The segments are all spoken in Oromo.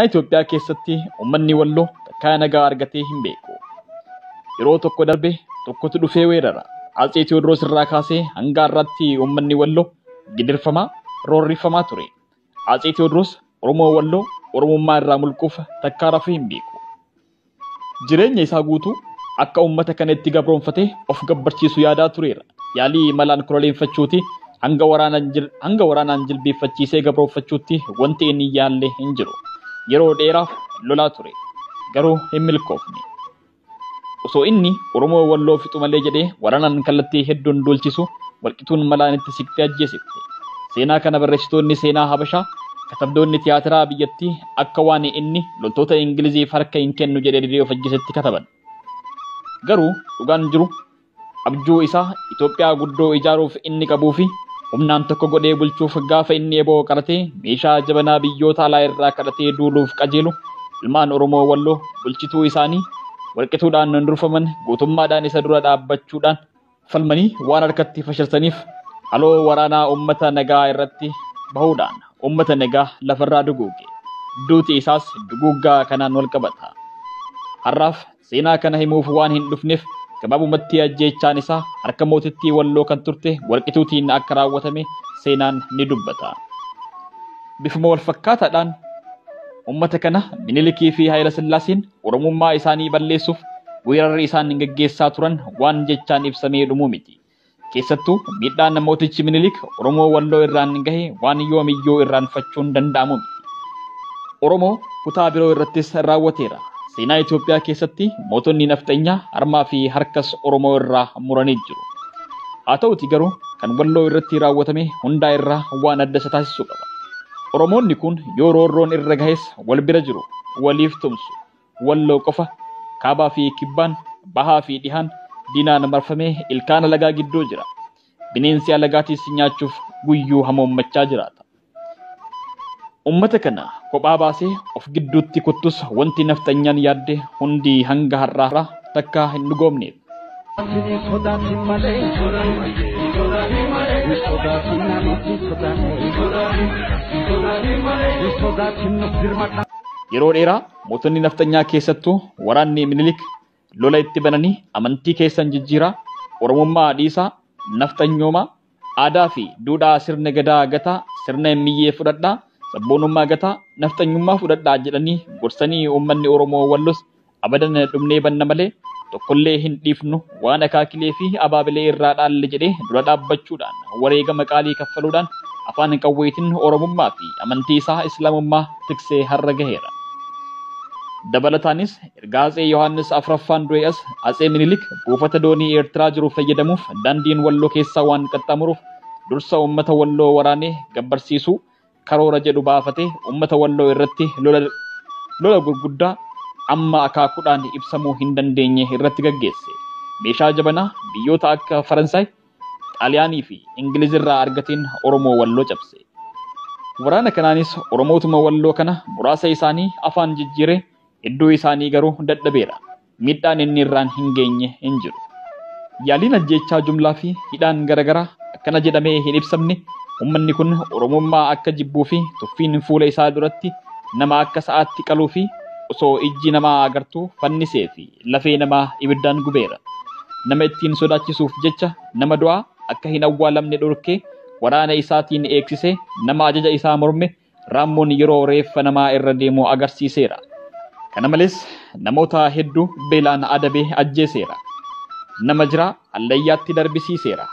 Itoophiyaa keessatti uummanni walloo takkaa nagaa argatee hin beeku. Yeroo tokko darbe tokkotu dhufee weerara. Atsee Tewoodiroos irraa kaasee hanga har'aatti uummanni walloo gidirfamaa, roorrifamaa ture. Atsee Tewoodiroos Oromoo walloo Oromummaa irraa mulquuf takkaa rafuu hin beeku. Jireenya isaa guutuu akka uummata kanatti gabroonfatee of gabbarchiisu yaadaa tureera. Yaalii malaan kololeeffachuuti hanga waraanaan jilbeeffachiisee gabroonfachuutti wanti inni yaalle hin jiru. Yeroo dheeraaf lolaa ture. Garuu hin milkoofne. Osoo inni Oromoo walloo fixu malee jedhee waraanaan kallattii hedduun dolchisu walqixuun malaan itti siqtee ajjeesifte. Seenaa kana barreessitoonni seenaa Habashaa katabdoonni tiyaatiraa biyyattii akka waan inni loltoota Ingiliziif harka hin kennu jedhee of ajjeesetti kataban. Garuu dhugaan jiru abjuu isaa Itoophiyaa guddoo ijaaruuf inni qabuu fi humnaan tokko godhee bulchuuf gaafa inni eeboo qaratee meeshaa jabanaa biyyoota alaa irraa kadhatee duuluuf qajeelu ilmaan Oromoo walloo bulchituu isaanii walqixuudhaan hundurfaman gootummaadhaan isa dura dhaabbachuudhaan falmanii waan harkatti fashilsaniif haloo waraanaa uummata nagaa irratti bahuudhaan uummata nagaa lafarraa duguuge. Duuti isaas duguuggaa kanaan wal qabata. Har'aaf seenaa kana himuuf waan hin dhufneef gabaabumatti ajjeechaan isaa harka mootittii walloo kan turte walqixuutiin akka raawwatame seenaan ni dubbata. Bifuma wal fakkaataadhaan uummata kana Minilikii fi Hayila Sillaaseen Oromummaa isaanii balleessuuf weerarri isaan gaggeessaa turan waan jechaan ibsamee dhumuu miti. Keessattuu miidhaan mootichi Minilik Oromoo walloo irraan gahe waan yoomiyyuu irraanfachuun danda'amu miti. Oromoo kutaa biroo irrattis raawwateera. Seenaa Itoophiyaa keessatti mootonni nafxanyaa harmaa fi harkas Oromoo irraa muranii jiru. Haa ta'uti garuu kan walloo irratti raawwatame hundaa irraa waan adda isa taasisuu qaba. Oromoonni kun yoo roorroon irra gahes wal bira jiru, waliif tumsu. Walloo qofa kaabaa fi kibbaan, bahaa fi dhihaan diinaan marfamee ilkaan alagaa gidduu jira. Bineensi alagaatiis nyaachuuf guyyuu hamoommachaa jiraata. Uummata kana kophaa baasee of gidduutti kuttus wanti nafxanyaan yaadde hundi hanga har'aa takka hin dhugoomneef. Yeroo dheeraa mootonni nafxanyaa keessattuu waraanni Minilik lola itti bananii amantii keessan jijjiiraa, Oromummaa dhiisaa, nafxanyoomaa, aadaa fi duudhaa sirna gadaa gataa, sirna miyyee fudhadhaa, sabboonummaa gataa, nafxanyummaa fudhadhaa jedhanii gorsanii uummanni Oromoo wallos abadan dhumnee banna malee tokkollee hin dhiifnu waan akaakilee fi abaabilee irraa dhaalle jedhee dura dhaabbachuudhaan wareegama qaalii kaffaluudhaan afaan qawweetiin Oromummaa fi amantii isaa Islaamummaa tiksee har'a gaheera. Dabalataanis erga Atsee Yohaannis Afuraffaan du'ee as Atsee Minilik buufata doonii Eertiraa jiru fayyadamuuf daandiin walloo keessaa waan qaxxaamuruuf dursa uummata walloo waraanee gabbarsiisuu karoora jedhu baafatee uummata walloo irratti lola gurguddaa amma akaakuudhaan ibsamuu hin dandeenye irratti gaggeesse. Meeshaa jabanaa biyyoota akka Faransaay, Xaaliyaanii fi Ingiliz irraa argateen Oromoo walloo cabse. Waraana kanaanis Oromootuma walloo kana muraasa isaanii afaan jijjiiree hedduu isaanii garuu dadhabeera. Miidhaan inni irraan hin geenye hin jiru. Yaaliin ajjeechaa jumlaa fi hidhaan garaagaraa akkana jedhamee hin ibsamne uummanni kun Oromummaa akka jibbuu fi tuffiin fuula isaa duratti nama akka sa'aatti qaluu fi osoo ijji namaa agartuu fannisee fi lafee namaa ibiddaan gubeera. Nama ittiin sodaachisuuf jecha nama du'aa akka hin awwaalamne dhorkee waraana isaatiin eegsisee nama ajaja isaa morme raammoon yeroo reeffa namaa irra deemu agarsiiseera. Kana malees namoota hedduu beelaan adabee ajjeeseera. Nama jiraa hallayyaatti darbisiiseera.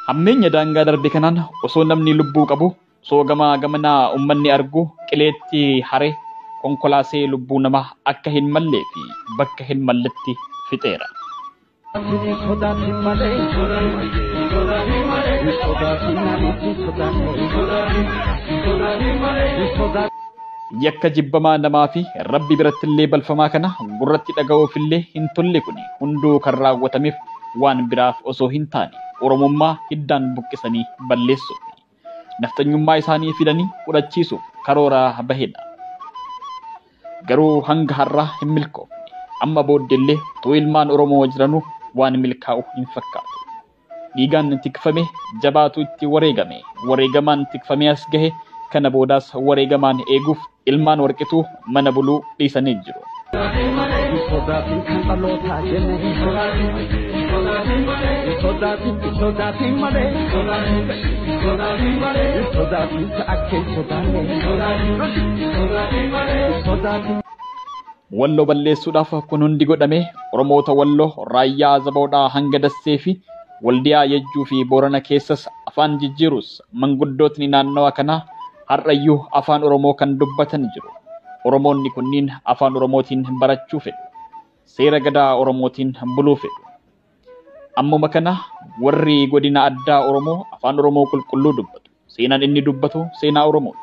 Hammeenya daangaa darbe kanaan osoo namni lubbuu qabu osoo gamaa gamanaa uummanni argu qileetti haree konkolaasee lubbuu namaa akka hin mallee fi bakka hin malletti fixeera. Yakka jibbamaa namaa fi Rabbi birattillee balfamaa kana gurratti dhaga'uufillee hin tolle kuni hunduu kan raawwatameef waan biraaf osoo hin taane Oromummaa hiddaan buqqisanii balleessuuf nafxanyummaa isaanii fidanii fudhachiisuuf karoora bahedha. Garuu hanga har'aa hin milkoofne. Amma booddeellee utuu ilmaan Oromoo jiranuu waan milkaa'u hin fakkaatu. Dhiigaan tikfame jabaatu itti wareegame. Wareegamaan tikfamee as gahe kana boodaas wareegamaan eeguuf ilmaan warqituu mana buluu dhiisanii jiru. Walloo balleessuudhaaf kun hundi godhame Oromoota Walloo raayyaa Zaboodhaa hanga Dassee fi Waldiyaa Yejjuu fi Boorana keessas afaan jijjiirus manguddootni naannawa kanaa har'ayyuu afaan Oromoo kan dubbatan jiru. Oromoonni kunniin afaan Oromootiin barachuu fedhu. Seera gadaa Oromootiin buluu fedhu. Ammuma kana warri godina addaa Oromoo afaan Oromoo qulqulluu dubbatu. Seenaan inni dubbatu seenaa Oromooti.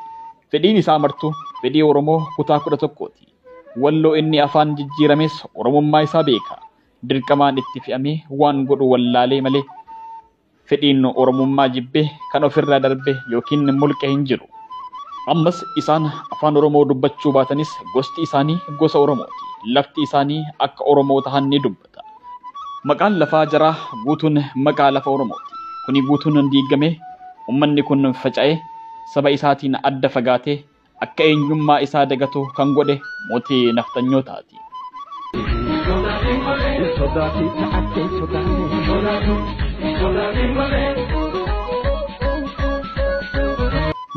Fedhiin isaa martu fedhii Oromoo kutaa 11ti. Walloo inni afaan jijjiirames Oromummaa isaa beeka. Dirqamaan itti fe'amee waan godhu wallaalee malee fedhiin Oromummaa jibbee kan ofirraa darbe yookiin mulqe hin jiru. Ammas isaan afaan Oromoo dubbachuu baatanis gosti isaanii gosa Oromooti. Lafti isaanii akka Oromoo tahan ni dubbata. Maqaan lafaa jaraa guutuun maqaa lafa Oromooti. Kuni guutuun diigame ummanni kun faca'ee saba isaatiin adda fagaatee akka eenyummaa isaa dagatu kan godhe mootii naftanyootaati.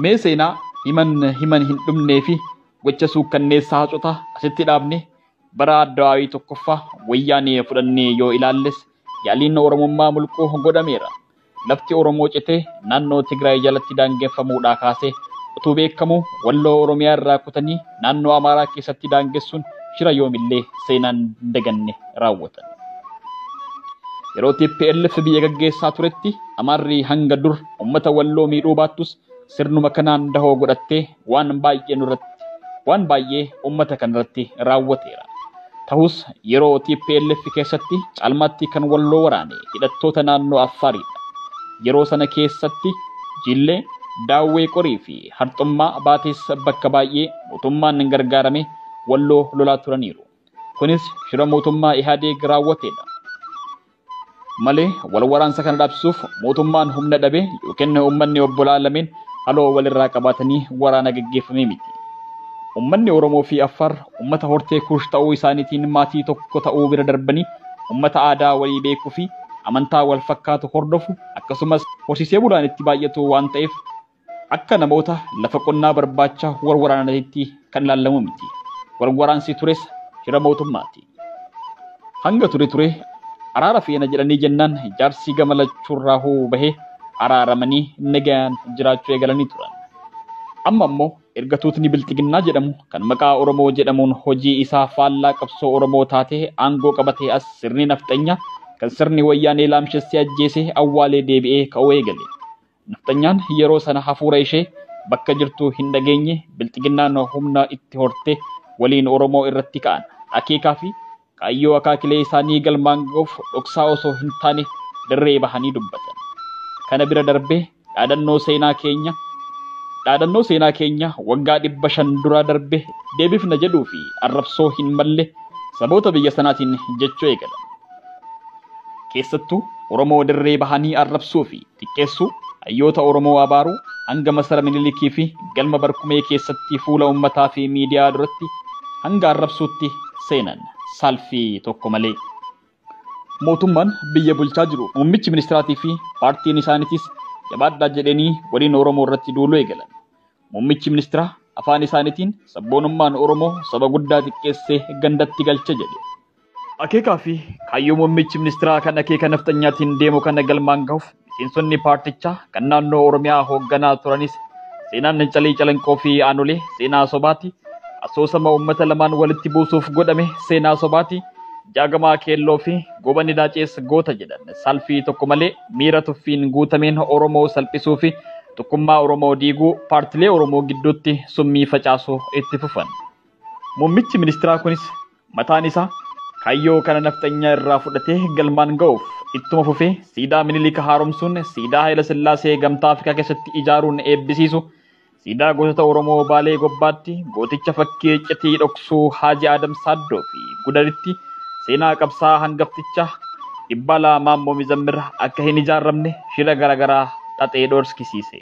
Mee seenaa himan hin dhumnee fi gocha suukkanneessaa hacotaa asitti dhaabne bara Addawaawii tokkoffaa wayyaanee fudhannee yoo ilaalles yaaliin Oromummaa mulquu godhameera. Lafti Oromoo citee naannoo Tigraay jalatti daangeffamuudhaa kaasee utuu beekamu Walloo Oromiyaa irraa kutanii naannoo Amaaraa keessatti daangessuun shira yoomillee seenaan daganne raawwatan. Yeroo TPLF biyya gaggeessaa turetti Amaarri hanga dur uummata Walloo miidhuu baattus sirnuma kanaan dahoo godhattee waan baay'ee uummata kanarratti raawwateera. Ta'us yeroo TPLF keessatti caalmaatti kan Walloo waraane hidhattoota naannoo Affaaridha. Yeroo sana keessatti Jillee, Daawwee Qorii fi Harxummaa baates bakka baay'ee mootummaan gargaarame Walloo lolaa turaniiru. Kunis shira mootummaa Ihaadeeg raawwateedha. Malee wal waraansa kana dhaabsuuf mootummaan humna dhabe yookiin uummanni obbolaa lameen haloo walirraa qabatanii waraana gaggeeffame miti. Uummanni Oromoo fi Affaar uummata hortee kuush ta'uu isaaniitiin maatii tokko ta'uu bira darbanii uummata aadaa walii beekuu fi amantaa wal fakkaatu hordofu akkasumas horsiisee bulaan itti baay'atu waan ta'eef akka namoota lafa qonnaa barbaacha waraananitti kan ilaalamu miti. Waraansi tures shira mootummaati. Hanga ture araara feena jedhanii jennaan jaarsi gamalachuurraa hoo bahee araaramanii nagaan jiraachuu eegalanii turan. Amma immoo ergatuutni bilxiginnaa jedhamu kan maqaa Oromoo jedhamuun hojii isaa faallaa qabsoo Oromoo taatee aangoo qabatee as sirni nafxanyaa kan sirni wayyaanee laamshessee ajjeesee awwaalee deebi'ee ka'uu eegale. Nafxanyaan yeroo sana hafuura ishee bakka jirtu hin dhageenye bilxiginnaan humna itti hortee waliin Oromoo irratti ka'an. Akeekaa fi kaayyoo akaakilee isaanii galmaan ga'uuf dhoksaa osoo hin taane dirree bahanii dubbatan. Kana bira darbee dhaadannoo seenaa keenya waggaa 500 dura darbee deebifna jedhuu fi arrabsoo hin malle saboota biyya sanaatiin jechuu eegalan. Keessattuu Oromoo dirree bahanii arrabsuu fi xiqqeessuu hayyoota Oromoo abaaruu hanga masara Minilikii fi galma Barkumee keessatti fuula uummataa fi miidiyaa duratti hanga arrabsuutti seenan salfii tokko malee. Mootummaan biyya bulchaa jiru muummichi ministiraatii fi paartiin isaaniitis jabaadhaa jedhanii waliin Oromoo irratti duuluu eegalan. Muummichi ministiraa afaan isaaniitiin sabboonummaan Oromoo saba guddaa xiqqeessee gandatti galche jedhe. Akeekaa fi kaayyoo muummichi ministiraa kan akeeka nafxanyaatiin deemu kana galmaan ga'uuf miseensonni paartichaa kan naannoo Oromiyaa hoogganaa turanis seenaan calii calanqoo fi aanolee seenaa sobaati. Asoosama uummata lamaan walitti buusuuf godhame seenaa sobaati. Jaagamaa keelloo fi gobani daacees goota jedhan salfii tokko malee miira tuffiin guutameen Oromoo salphisuu fi tokkummaa Oromoo diiguu paartilee Oromoo gidduutti summii facaasuu itti fufan. Muummichi ministiraa kunis mataan isaa kaayyoo kana nafxanyaa irraa fudhatee galmaan ga'uuf ittuma fufee siidaa Minilika haaromsuun siidaa Haayila Sillaasee gamtaa Afrikaa keessatti ijaaruun eebbisiisu siidaa gootota Oromoo Baalee Gobbaatti gooticha fakkii iccitii dhoksuu Haaji Adam Saaddoo fi Gudaritti seenaa qabsaa hangafticha Ibbalaa Maammoo Mizammir akka hin ijaarramne shira garagaraa xaxee dhoorskisiise.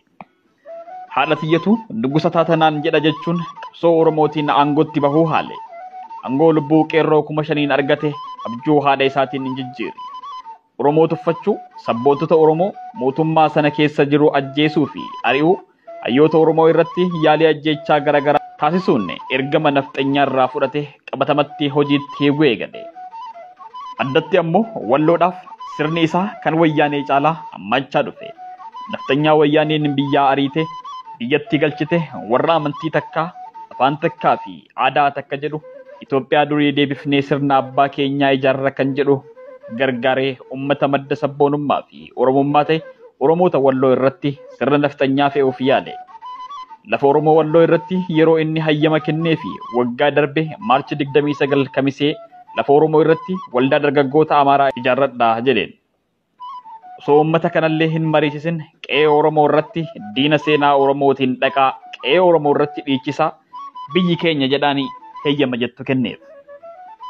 haadha tiyyatu nugusa taatanaan jedha jechuun qabsoo Oromootiin aangootti bahuu haale. Aangoo lubbuu qeerroo 5,000 argate abjuu haadha isaatiin hin jijjiirre. Oromoo tuffachuu sabboontota Oromoo mootummaa sana keessa jiru ajjeesuu fi ari'uu hayyoota Oromoo irratti yaalii ajjeechaa garaagaraa taasisuun ergama nafxanyaa irraa fudhate qabatamatti hojiitti hiikuu eegale. Addatti ammoo walloodhaaf sirni isaa kan wayyaanee caalaa hammachaa dhufe. Nafxanyaa wayyaaneen biyyaa ariite biyyatti galchite warra amantii takkaa afaan takkaa fi aadaa takka jedhu Itoophiyaa durii deebifnee sirna abbaa keenyaa ijaarra kan jedhu gargaaree uummata madda sabboonummaa fi Oromummaa ta'e Oromoota Walloo irratti sirna nafxanyaa fe'uuf yaale. Lafa Oromoo Walloo irratti yeroo inni hayyama kennee fi waggaa darbe Maarchi 29 Kamisee lafa Oromoo irratti waldaa dargaggoota Amaaraa ijaarradhaa jedheen. Osoo uummata kanallee hin mariisisin qe'ee Oromoo irratti diina seenaa Oromootiin dhaqaa qe'ee Oromoo irratti dhiichisaa biyyi keenya jedhaanii heeyyama jettu kenneef.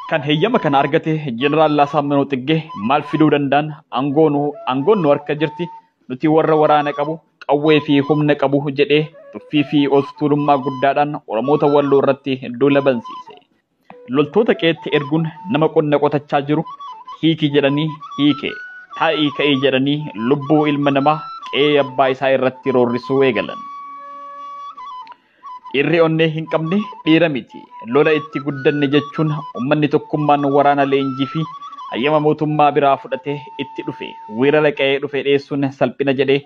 Kan heeyyama kana argate Jeneraal Laasaammanoo Xiggee maal fiduu danda'an aangoon nu harka jirti nuti warra waraana qabu qawwee fi humna qabu jedhee tuffii fi of tuulummaa guddaadhaan Oromoota Walloo irratti duula bansiise. Loltoota qe'eetti erguun nama qonna qotachaa jiru hiiki jedhanii hiike, taa'ii ka'ii jedhanii lubbuu ilma namaa qe'ee abbaa isaa irratti roorrisuu eegalan. Irri onnee hin qabne dhiira miti. Lola itti guddanne jechuun uummanni tokkummaan waraana leenjii fi hayyama mootummaa biraa fudhatee itti dhufe. Weerara qe'ee dhufe dheessuun salphina jedhee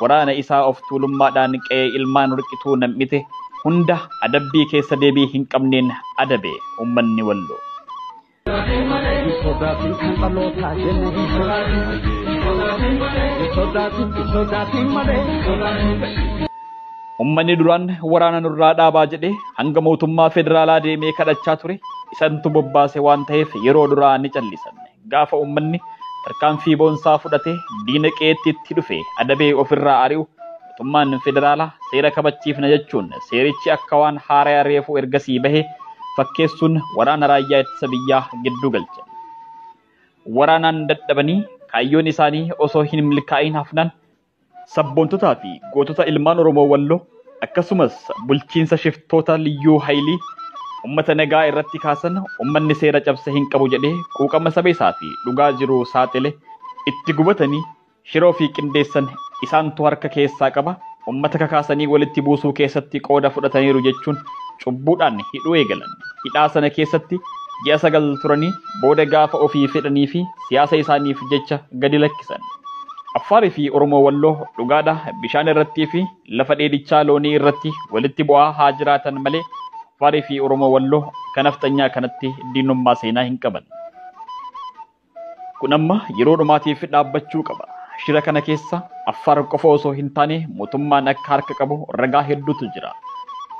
waraana isaa of tuulummaadhaan qe'ee ilmaan riqituu nam'ite hunda adabbii keessa deebii hin qabneen adabe uummanni Walloo. Uummanni duraan waraana nurraa dhaabaa jedhee hanga mootummaa federaalaa deemee kadhachaa ture isantu bobbaase waan ta'eef yeroo duraa ni callisan. Gaafa uummanni tarkaanfii boonsaa fudhatee diina qe'eetti itti dhufe adabee ofirraa ari'u mootummaan federaalaa seera kabachiifna jechuun seerichi akka waan haaraa reefuu ergasii bahe fakkeessuun waraana raayyaa ittisa biyyaa gidduu galchan. Waraanaan dadhabanii kaayyoon isaanii osoo hin milkaa'in hafnan sabboontotaa fi gootota ilmaan Oromoo Walloo akkasumas bulchiinsa shiftoota liyyuu haayilii uummata nagaa irratti kaasan uummanni seera cabse hin qabu jedhee quuqama saba isaa fi dhugaa jiru saaxile itti gubatanii shiroo fi qindeessan isaantu harka keessaa qaba uummata kakaasanii walitti buusuu keessatti qooda fudhataniiru jechuun cubbuudhaan hidhuu eegalan. Hidhaa sana keessatti ji'a 9 turanii booda gaafa ofii fedhanii fi siyaasa isaaniif jecha gadi lakkisan. Affaarii fi Oromoo Walloo dhugaadha bishaan irratti fi lafa dheedichaa loonii irratti walitti bu'aa haa jiraatan malee Affaarii fi Oromoo Walloo kan nafxanyaa kanatti diinummaa seenaa hin qaban. Kun amma yeroo dhumaatiif dhaabbachuu qaba. Shira kana keessa Affaar qofa osoo hin taane mootummaan akka harka qabu ragaa hedduutu jira.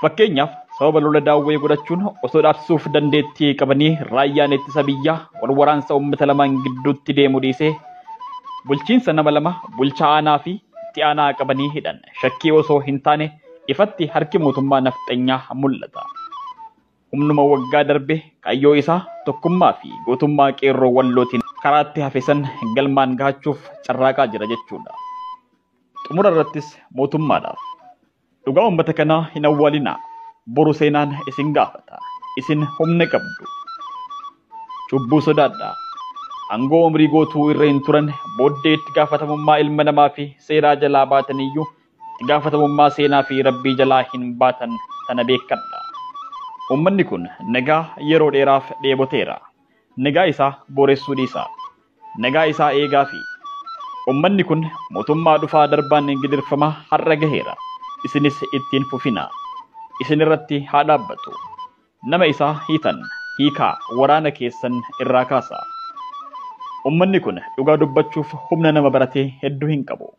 Fakkeenyaaf sababa lola daawwee godhachuun osoo dhaabsisuuf dandeettii qabanii raayyaan ittisa biyyaa wal waraansa uummata lamaan gidduutti deemu dhiisee bulchiinsa nama lama bulchaa aanaa fi itti aanaa qabanii hidhan. Shakkii osoo hin taane ifatti harki mootummaa nafxanyaa mul'ata. Humnuma waggaa darbe kaayyoo isaa tokkummaa fi gootummaa qeerroo Wallootiin karaatti hafesan galmaan gahachuuf carraaqaa jira jechuudha. Xumura irrattis mootummaadhaaf dhugaa uummata kanaa hin awwaalinaa. Boru seenaan isin gaafata. Isin humna qabdu. Cubbuu sodaadhaa. Aangoo umrii gootuu irra hin turan booddee itti gaafatamummaa ilma namaa fi seeraa jalaa baatan iyyuu itti gaafatamummaa seenaa fi rabbii jalaa hin baatan tana beekadha. Uummanni kun nagaa yeroo dheeraaf dheeboteera. Nagaa isaa booressuu dhiisa. Nagaa isaa eegaa fi uummanni kun mootummaa dhufaa darbaan gidirfama har'a gaheera. Isinis ittiin fufina. Isin irratti haa dhaabbatu. Nama isaa hiitan hiikaa waraana keessan irraa kaasa. Uummanni kun dhugaa dubbachuuf humna nama baratee hedduu hin qabu.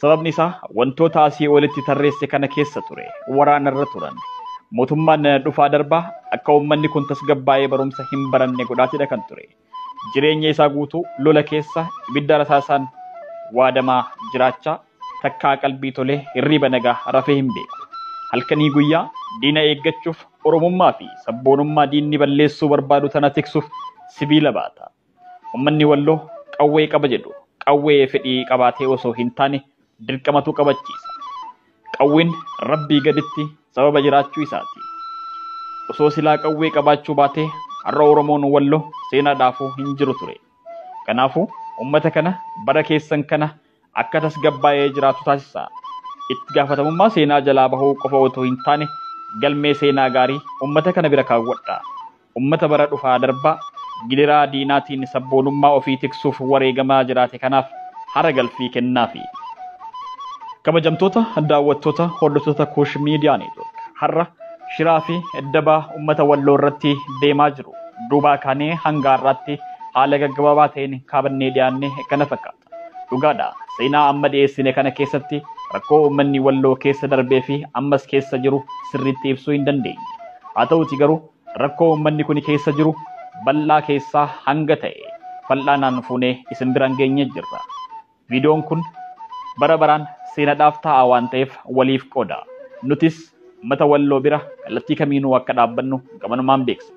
Sababni isaa wantoota asii olitti tarreesse kana keessa ture waraana irra turan. Mootummaan dhufaa darbaa akka uummanni kun tasgabbaa'ee barumsa hin baranne godhaatidha kan ture. Jireenya isaa guutuu lola keessa ibidda rasaasaan waadamaa jiraachaa takkaa qalbii tolee hirriba nagaa rafee hin beeku. Halkanii guyyaa diina eeggachuuf Oromummaa fi sabboonummaa diinni balleessuu barbaadu tana tiksuuf sibiila baata. Uummanni Walloo qawwee qaba jedhu qawwee fedhii qabaatee osoo hin taane dirqamatu qabachiisa. qawween rabbii gaditti sababa jiraachuu isaati. Osoo silaa qawwee qabaachuu baatee har'a Oromoon Walloo seenaadhaafuu hin jiru ture. Kanaafuu ummata kana bara keessan kana akka tasgabbaa'ee jiraatu taasisa. Itti gaafatamummaa seenaa jalaa bahuu qofa otoo hin taane galmee seenaa gaarii ummata kana bira kaawwadha. Ummata bara dhufaa darbaa gidiraa diinaatiin sabboonummaa ofii tiksuuf wareegamaa jiraate kanaaf hara galfii kennaafi. Kabajamtoota daawwattoota hordoftoota Kuush Miidiyaa Neetwoork har'a shiraa fi dabaa ummata Walloo irratti deemaa jiru duubaa kaanee hanga har'aatti haala gaggabaabaa ta'een kaabannee dhiyaanne kana fakkaata. Dhugaadha seenaa amma dhiyeessine kana keessatti rakkoo uummanni Walloo keessa darbee fi ammas keessa jiru sirriitti ibsuu hin dandeenye. Haa ta'uuti garuu rakkoo uummanni kun keessa jiru bal'aa keessaa hanga ta'e fal'aanaan fuunee isin biraan geenye jirra. Viidiyoon kun bara baraan seenaadhaaf ta'a waan ta'eef waliif qooda. Nutis mata Walloo bira kallattii kamiinuu akka dhaabbannu gamanumaan beeksisa.